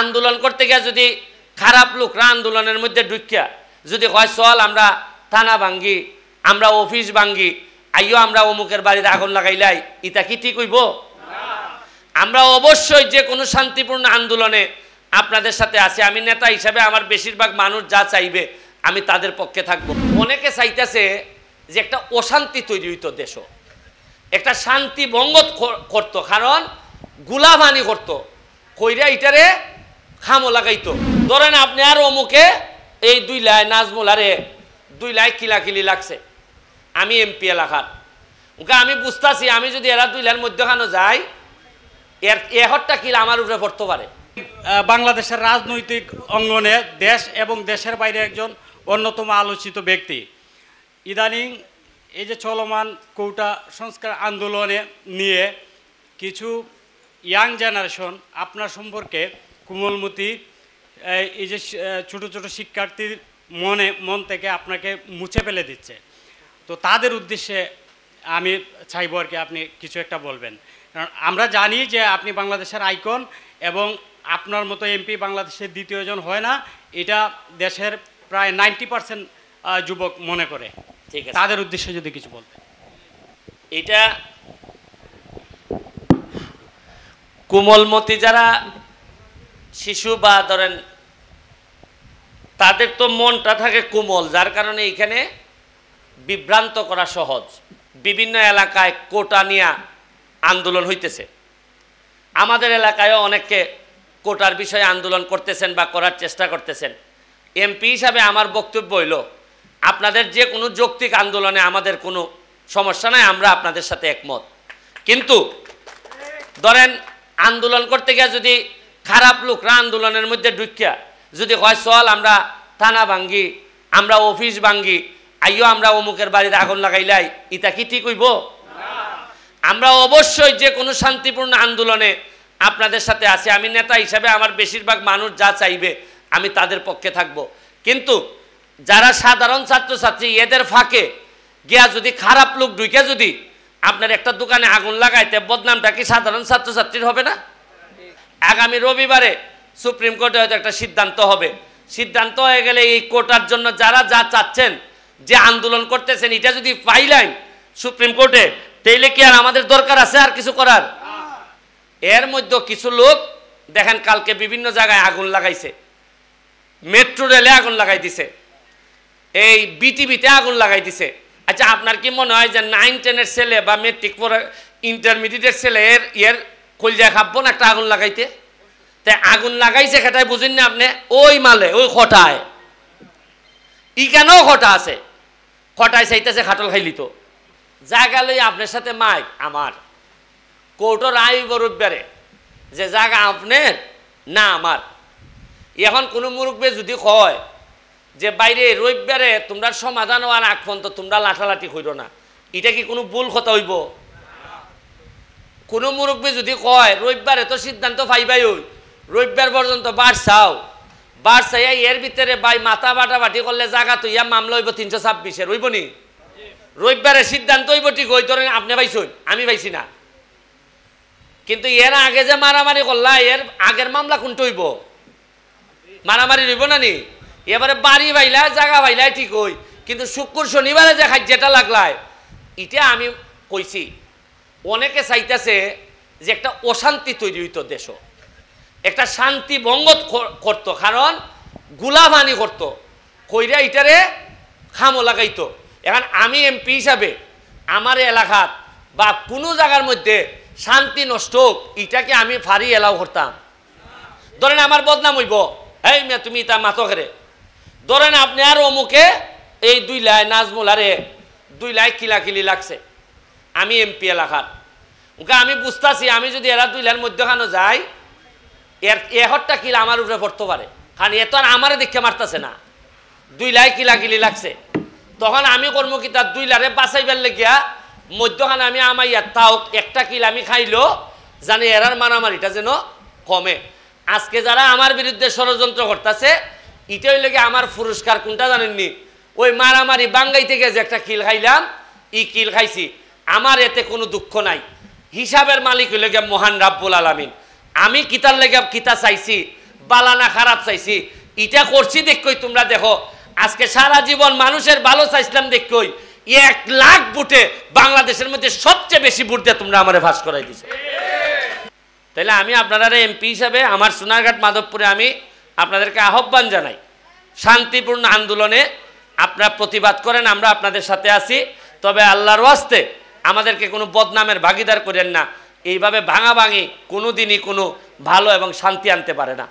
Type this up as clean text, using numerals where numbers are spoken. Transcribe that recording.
আন্দোলন করতে গিয়ে যদি খারাপ লোকরা আন্দোলনের মধ্যে ঢুকিয়া যদি হয় চল আমরা থানা ভাঙ্গি, আমরা অফিস ভাঙ্গি, আইও আমরা অমুকের বাড়িতে আগুন লাগাইলাই, ইটা কি ঠিক হইব? আমরা অবশ্যই যে কোনো শান্তিপূর্ণ আন্দোলনে আপনাদের সাথে আছি। আমি নেতা হিসাবে আমার বেশিরভাগ মানুষ যা চাইবে আমি তাদের পক্ষে থাকবো। অনেকে চাইতেছে যে একটা অশান্তি তৈরি হইতো, দেশ একটা শান্তি ভঙ্গ করতো, কারণ গুলাবানি করতো, কইরা ইটারে খামো লাগাইতো। ধরেন আপনি আর অমুকে এই 2 লাই নাজমুল আরে 2 লাই কিলাকিলি লাগছে, আমি এমপি এলাকার, ওকে আমি বুঝতেছি আমি যদি এরা 2 লাইয়ের মধ্যখানে যাই এর এহরটা কিল আমার উপরে পড়তে পারে। বাংলাদেশের রাজনৈতিক অঙ্গনে দেশ এবং দেশের বাইরে একজন অন্যতম আলোচিত ব্যক্তি। ইদানিং এই যে চলমান কোটা সংস্কার আন্দোলনে নিয়ে কিছু ইয়াং জেনারেশন আপনার সম্পর্কে কোমলমতি এই যে ছোট ছোট শিক্ষার্থীর মন থেকে আপনাকে মুছে ফেলে দিচ্ছে। তো তাদের উদ্দেশ্যে আমি চাইব আর কি আপনি কিছু একটা বলবেন, কারণ আমরা জানি যে আপনি বাংলাদেশের আইকন এবং আপনার মতো এমপি বাংলাদেশের দ্বিতীয়জন হয় না, এটা দেশের প্রায় 90% যুবক মনে করে। ঠিক আছে, তাদের উদ্দেশ্যে যদি কিছু বলতেন। এটা কোমলমতি যারা শিশু বা ধরেন তাদের তো মনটা থাকে কোমল, যার কারণে এখানে বিভ্রান্ত করা সহজ। বিভিন্ন এলাকায় কোটা নিয়ে আন্দোলন হইতেছে, আমাদের এলাকায়ও অনেকে কোটার বিষয়ে আন্দোলন করতেছেন বা করার চেষ্টা করতেছেন। এমপি হিসাবে আমার বক্তব্য হইল আপনাদের যে কোনো যৌক্তিক আন্দোলনে আমাদের কোনো সমস্যা নাই, আমরা আপনাদের সাথে একমত। কিন্তু ধরেন আন্দোলন করতে গিয়ে যদি খারাপ লোকরা আন্দোলনের মধ্যে ঢুকিয়া যদি হয় চল আমরা থানা ভাঙ্গি, আমরা অফিস ভাঙ্গি, আইও আমরা অমুকের বাড়িতে আগুন লাগাইলাই, ইটা কি ঠিক হইব? আমরা অবশ্যই যে কোনো শান্তিপূর্ণ আন্দোলনে আপনাদের সাথে আছি। আমি নেতা হিসাবে আমার বেশিরভাগ মানুষ যা চাইবে আমি তাদের পক্ষে থাকব। কিন্তু যারা সাধারণ ছাত্রছাত্রী এদের ফাঁকে গিয়া যদি খারাপ লোক ঢুকে যদি আপনার একটা দোকানে আগুন লাগাইতে, বদনামটা কি সাধারণ ছাত্রছাত্রীর হবে না? আগামী রবিবারে সুপ্রিম কোর্টে হয়তো একটা সিদ্ধান্ত হবে, সিদ্ধান্ত হয়ে গেলে এই কোটার জন্য যারা যা চাচ্ছেন যে আন্দোলন করতেছেন এটা যদি পাইলেন সুপ্রিম কোর্টে, তাইলে কি আর আমাদের দরকার আছে আর কিছু করার? এর মধ্যে কিছু লোক দেখেন কালকে বিভিন্ন জায়গায় আগুন লাগাইছে, মেট্রো রেলে আগুন লাগাই দিছে, এই বিটিভিতে আগুন লাগাই দিছে। আচ্ছা আপনার কি মনে হয় যে 9-10 ছেলে বা মেট্রিক পড়া ইন্টারমিডিয়েটের ছেলে এর কলজা খাবো না একটা আগুন লাগাইতে? তাই আগুন লাগাইছে খেটায় বুঝেন না আপনি, ওই মালে ওই খটায় ই কেন খটা আছে, খটায় চাইতেছে খাটল খাইলি তো জায়গা লই আপনার সাথে মাইক আমার কোর্টের রায় রবিবারে যে জায়গা আপনার না আমার। এখন কোনো মুরব্বী যদি কয় যে বাইরে রবিবারে তোমরা সমাধান হওয়ার আগ পর্যন্ত তোমরা লাঠালাঠি হইল না, এটা কি কোনো ভুল কথা হইব? কোনো মুরব্বী যদি কয় রবিবারে তো সিদ্ধান্ত পাইবাই, ওই রবিবার পর্যন্ত বাড়ছাও, বাড়ছাইয়া এর ভিতরে বাই মাথা বাটাবাটি করলে জায়গা তো ইয়া মামলা হইব 326-এর, হইব নি? রবিবারে সিদ্ধান্ত হইব ঠিক, ওই ধরেন আপনি পাইছেন আমি পাইছি না, কিন্তু এর আগে যে মারামারি করলা এর আগের মামলা কোনটা হইব? মারামারি হইব না নি? এবারে বাড়ি বাইলায় জায়গা বাইলায় ঠিক হই, কিন্তু শুক্র শনিবারে যে খাদ্যটা লাগলায় এটা আমি কইছি। অনেকে চাইতেছে যে একটা অশান্তি তৈরি হইতো, দেশ একটা শান্তি ভঙ্গ করতো, কারণ গুলাবানি করতো, কইরা ইটারে খামো লাগাইতো। এখন আমি এমপি হিসাবে আমার এলাকার বা কোনো জায়গার মধ্যে শান্তি নষ্ট হোক এটাকে আমি ফারি এলাও করতাম? ধরেন আমার বদনাম হইব, এই মেয়ে তুমি তা মাথো খেরে, ধরেন আপনি আর অমুকে এই 2 লাই নাজমুল আরে 2 লাই কিলাকিলি লাগছে, আমি এমপি এলাকার, ওকে আমি বুঝতেছি আমি যদি এরা 2 লাইয়ের মধ্যখানে যাই এর এহরটা কিল আমার উপরে পড়তে পারে, কারণ এ তো আর আমারে দেখে মারতেছে না, 2 লাই কিলাকিলি লাগছে। তখন আমি কর্ম কি তার 2 লাইরে বাঁচাইবার লেগিয়া মধ্যখানে আমি আমাইয়া তাও একটা কিল আমি খাইলো জানি এরার মারামারিটা যেন কমে। আজকে যারা আমার বিরুদ্ধে ষড়যন্ত্র করতেছে এটাই লেগে আমার পুরস্কার কোনটা জানেননি? ওই মারামারি বাঙ্গাই থেকে যে একটা কিল খাইলাম, ই কিল খাইছি, আমার এতে কোনো দুঃখ নাই। হিসাবের মালিক হইলে গিয়ে মহান রাব্বুল আলামিন। আমি কিতার লেগে কিতা চাইছি বালানা খারাপ চাইছি, এটা করছি দেখই তোমরা দেখো আজকে সারা জীবন মানুষের ভালো চাইছিলাম দেখই 1 লাখ ভোটে বাংলাদেশের মধ্যে সবচেয়ে বেশি ভোট দিয়ে তোমরা আমারে ফাঁস করাই দিছো। তাইলে আমি আপনারা এমপি হিসাবে আমার সোনারঘাট মাধবপুরে আমি আপনাদেরকে আহ্বান জানাই, শান্তিপূর্ণ আন্দোলনে আপনারা প্রতিবাদ করেন, আমরা আপনাদের সাথে আছি। তবে আল্লাহর ওয়াস্তে আমাদেরকে কোনো বদনামের ভাগিদার করেন না। এইভাবে ভাঙাভাঙি কোনো দিনই কোনো ভালো এবং শান্তি আনতে পারে না।